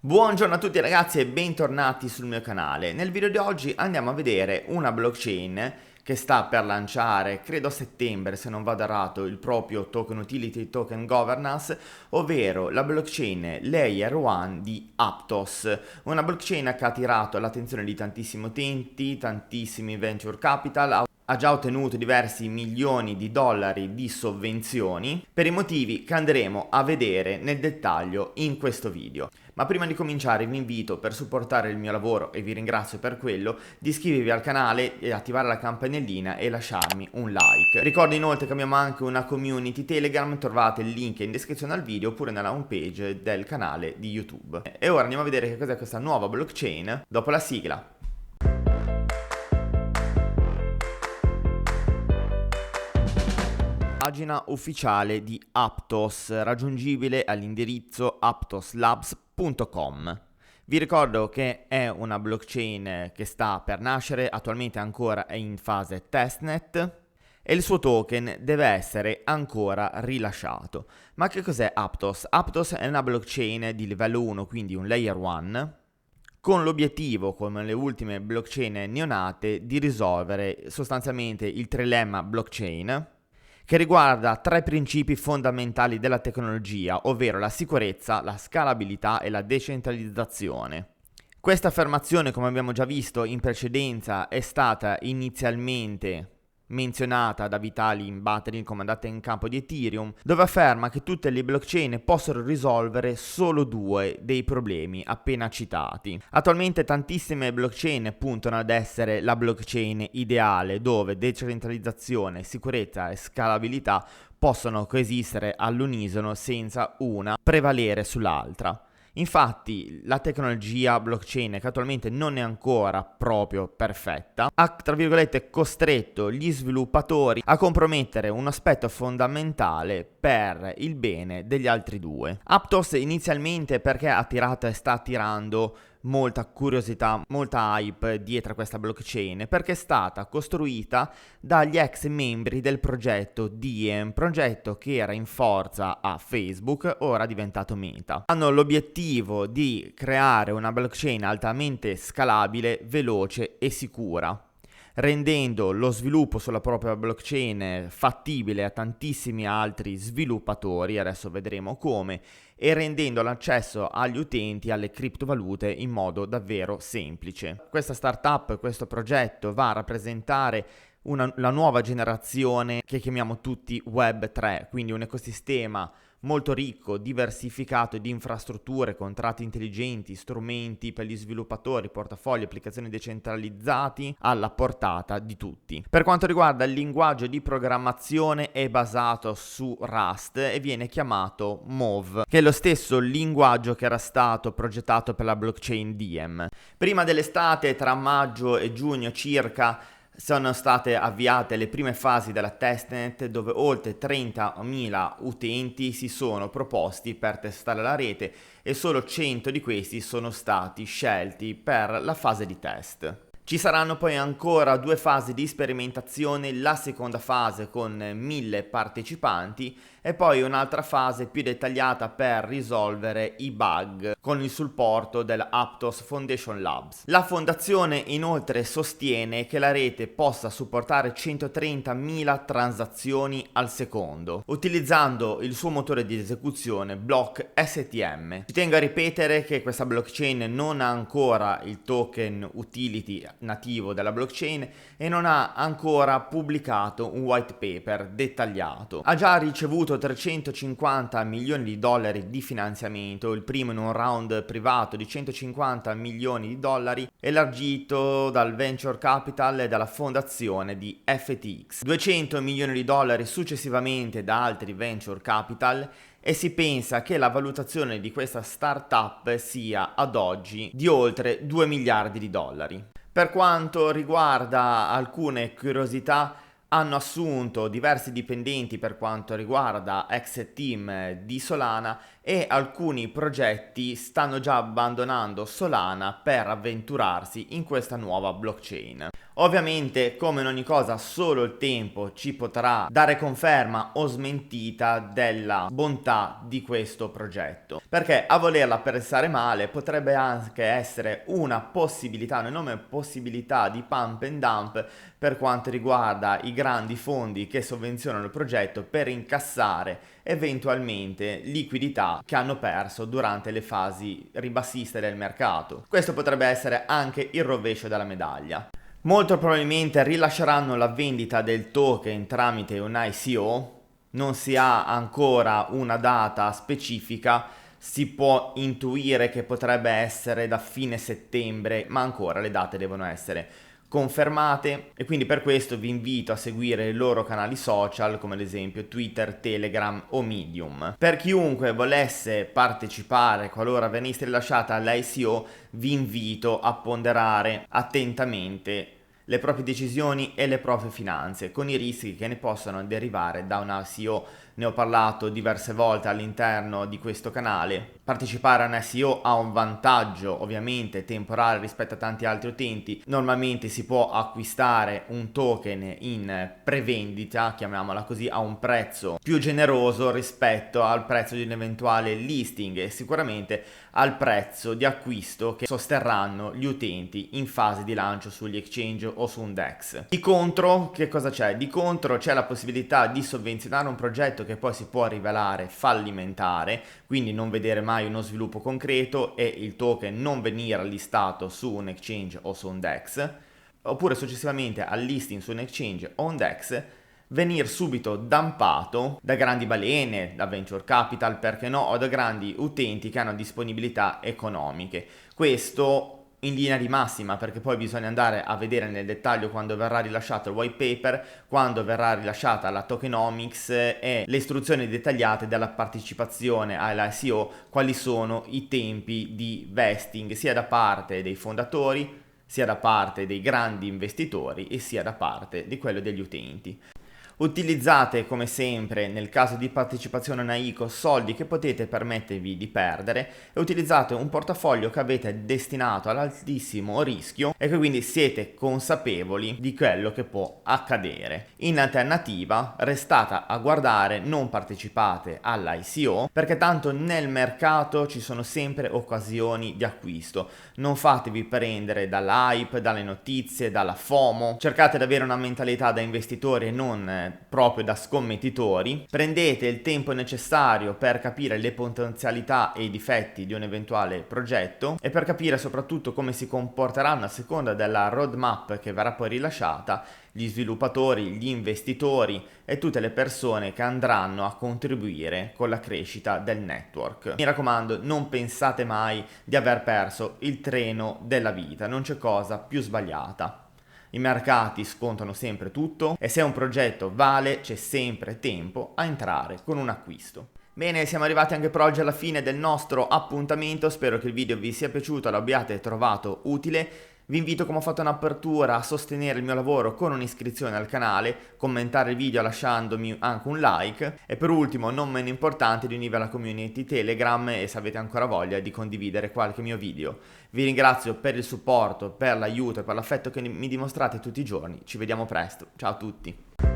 Buongiorno a tutti ragazzi e bentornati sul mio canale. Nel video di oggi andiamo a vedere una blockchain che sta per lanciare, credo a settembre se non vado errato, il proprio token utility, token governance, ovvero la blockchain Layer 1 di Aptos, una blockchain che ha attirato l'attenzione di tantissimi utenti, tantissimi venture capital, ha già ottenuto diversi milioni di dollari di sovvenzioni per i motivi che andremo a vedere nel dettaglio in questo video. Ma prima di cominciare vi invito, per supportare il mio lavoro, e vi ringrazio per quello, di iscrivervi al canale e attivare la campanellina e lasciarmi un like. Ricordo inoltre che abbiamo anche una community Telegram, trovate il link in descrizione al video oppure nella homepage del canale di YouTube. E ora andiamo a vedere che cos'è questa nuova blockchain dopo la sigla. Pagina ufficiale di Aptos, raggiungibile all'indirizzo aptoslabs.com. Vi ricordo che è una blockchain che sta per nascere, attualmente ancora è in fase testnet e il suo token deve essere ancora rilasciato. Ma che cos'è Aptos? Aptos è una blockchain di livello 1, quindi un layer 1, con l'obiettivo, come le ultime blockchain neonate, di risolvere sostanzialmente il trilemma blockchain, che riguarda tre principi fondamentali della tecnologia, ovvero la sicurezza, la scalabilità e la decentralizzazione. Questa affermazione, come abbiamo già visto in precedenza, è stata inizialmente menzionata da Vitalik Buterin, comandante in campo di Ethereum, dove afferma che tutte le blockchain possono risolvere solo due dei problemi appena citati. Attualmente tantissime blockchain puntano ad essere la blockchain ideale, dove decentralizzazione, sicurezza e scalabilità possono coesistere all'unisono senza una prevalere sull'altra. Infatti la tecnologia blockchain, che attualmente non è ancora proprio perfetta, ha tra virgolette costretto gli sviluppatori a compromettere un aspetto fondamentale per il bene degli altri due. Aptos inizialmente perché ha attirato e sta attirando molta curiosità, molta hype dietro a questa blockchain, perché è stata costruita dagli ex membri del progetto Diem, progetto che era in forza a Facebook, ora diventato Meta. Hanno l'obiettivo di creare una blockchain altamente scalabile, veloce e sicura, rendendo lo sviluppo sulla propria blockchain fattibile a tantissimi altri sviluppatori, adesso vedremo come, e rendendo l'accesso agli utenti alle criptovalute in modo davvero semplice. Questa startup, questo progetto va a rappresentare la nuova generazione che chiamiamo tutti Web 3, quindi un ecosistema molto ricco, diversificato di infrastrutture, contratti intelligenti, strumenti per gli sviluppatori, portafogli, applicazioni decentralizzati alla portata di tutti. Per quanto riguarda il linguaggio di programmazione, è basato su Rust e viene chiamato Move, che è lo stesso linguaggio che era stato progettato per la blockchain Diem. Prima dell'estate, tra maggio e giugno circa, sono state avviate le prime fasi della testnet, dove oltre 30.000 utenti si sono proposti per testare la rete e solo 100 di questi sono stati scelti per la fase di test. Ci saranno poi ancora due fasi di sperimentazione, la seconda fase con 1.000 partecipanti e poi un'altra fase più dettagliata per risolvere i bug con il supporto dell'Aptos Foundation Labs. La fondazione inoltre sostiene che la rete possa supportare 130.000 transazioni al secondo, utilizzando il suo motore di esecuzione Block STM. Ci tengo a ripetere che questa blockchain non ha ancora il token utility nativo della blockchain e non ha ancora pubblicato un white paper dettagliato. Ha già ricevuto 350 milioni di dollari di finanziamento, il primo in un round privato di 150 milioni di dollari elargito dal venture capital e dalla fondazione di FTX, 200 milioni di dollari successivamente da altri venture capital, e si pensa che la valutazione di questa startup sia ad oggi di oltre 2 miliardi di dollari. Per quanto riguarda alcune curiosità, hanno assunto diversi dipendenti per quanto riguarda ex team di Solana e alcuni progetti stanno già abbandonando Solana per avventurarsi in questa nuova blockchain. Ovviamente, come in ogni cosa, solo il tempo ci potrà dare conferma o smentita della bontà di questo progetto, perché a volerla pensare male potrebbe anche essere una possibilità, un'enorme possibilità di pump and dump per quanto riguarda i grandi fondi che sovvenzionano il progetto per incassare eventualmente liquidità che hanno perso durante le fasi ribassiste del mercato. Questo potrebbe essere anche il rovescio della medaglia. Molto probabilmente rilasceranno la vendita del token tramite un ICO, non si ha ancora una data specifica, si può intuire che potrebbe essere da fine settembre, ma ancora le date devono essere confermate e quindi per questo vi invito a seguire i loro canali social come ad esempio Twitter, Telegram o Medium. Per chiunque volesse partecipare qualora venisse rilasciata l'ICO, vi invito a ponderare attentamente le proprie decisioni e le proprie finanze con i rischi che ne possono derivare da un ICO. Ne ho parlato diverse volte all'interno di questo canale. Partecipare a un SEO ha un vantaggio ovviamente temporale rispetto a tanti altri utenti. Normalmente si può acquistare un token in prevendita, chiamiamola così, a un prezzo più generoso rispetto al prezzo di un eventuale listing e sicuramente al prezzo di acquisto che sosterranno gli utenti in fase di lancio sugli exchange o su un DEX. Di contro, che cosa c'è? Di contro c'è la possibilità di sovvenzionare un progetto che poi si può rivelare fallimentare, quindi non vedere mai uno sviluppo concreto e il token non venire listato su un exchange o su un DEX, oppure successivamente al listing su un exchange o un DEX venir subito dampato da grandi balene, da venture capital, perché no, o da grandi utenti che hanno disponibilità economiche. Questo in linea di massima, perché poi bisogna andare a vedere nel dettaglio quando verrà rilasciato il white paper, quando verrà rilasciata la tokenomics e le istruzioni dettagliate della partecipazione all'ICO, quali sono i tempi di vesting sia da parte dei fondatori, sia da parte dei grandi investitori e sia da parte di quello degli utenti. Utilizzate come sempre nel caso di partecipazione a una ICO soldi che potete permettervi di perdere e utilizzate un portafoglio che avete destinato all'altissimo rischio e che quindi siete consapevoli di quello che può accadere. In alternativa restate a guardare, non partecipate all'ICO perché tanto nel mercato ci sono sempre occasioni di acquisto. Non fatevi prendere dall'hype, dalle notizie, dalla FOMO, cercate di avere una mentalità da investitori e non proprio da scommettitori. Prendete il tempo necessario per capire le potenzialità e i difetti di un eventuale progetto e per capire soprattutto come si comporteranno a seconda della roadmap che verrà poi rilasciata gli sviluppatori, gli investitori e tutte le persone che andranno a contribuire con la crescita del network. Mi raccomando, non pensate mai di aver perso il treno della vita, non c'è cosa più sbagliata. I mercati scontano sempre tutto e se un progetto vale c'è sempre tempo a entrare con un acquisto. Bene, siamo arrivati anche per oggi alla fine del nostro appuntamento, spero che il video vi sia piaciuto, l'abbiate trovato utile. Vi invito, come ho fatto in apertura, a sostenere il mio lavoro con un'iscrizione al canale, commentare il video lasciandomi anche un like e per ultimo, non meno importante, di unirvi alla community Telegram e se avete ancora voglia di condividere qualche mio video. Vi ringrazio per il supporto, per l'aiuto e per l'affetto che mi dimostrate tutti i giorni. Ci vediamo presto. Ciao a tutti.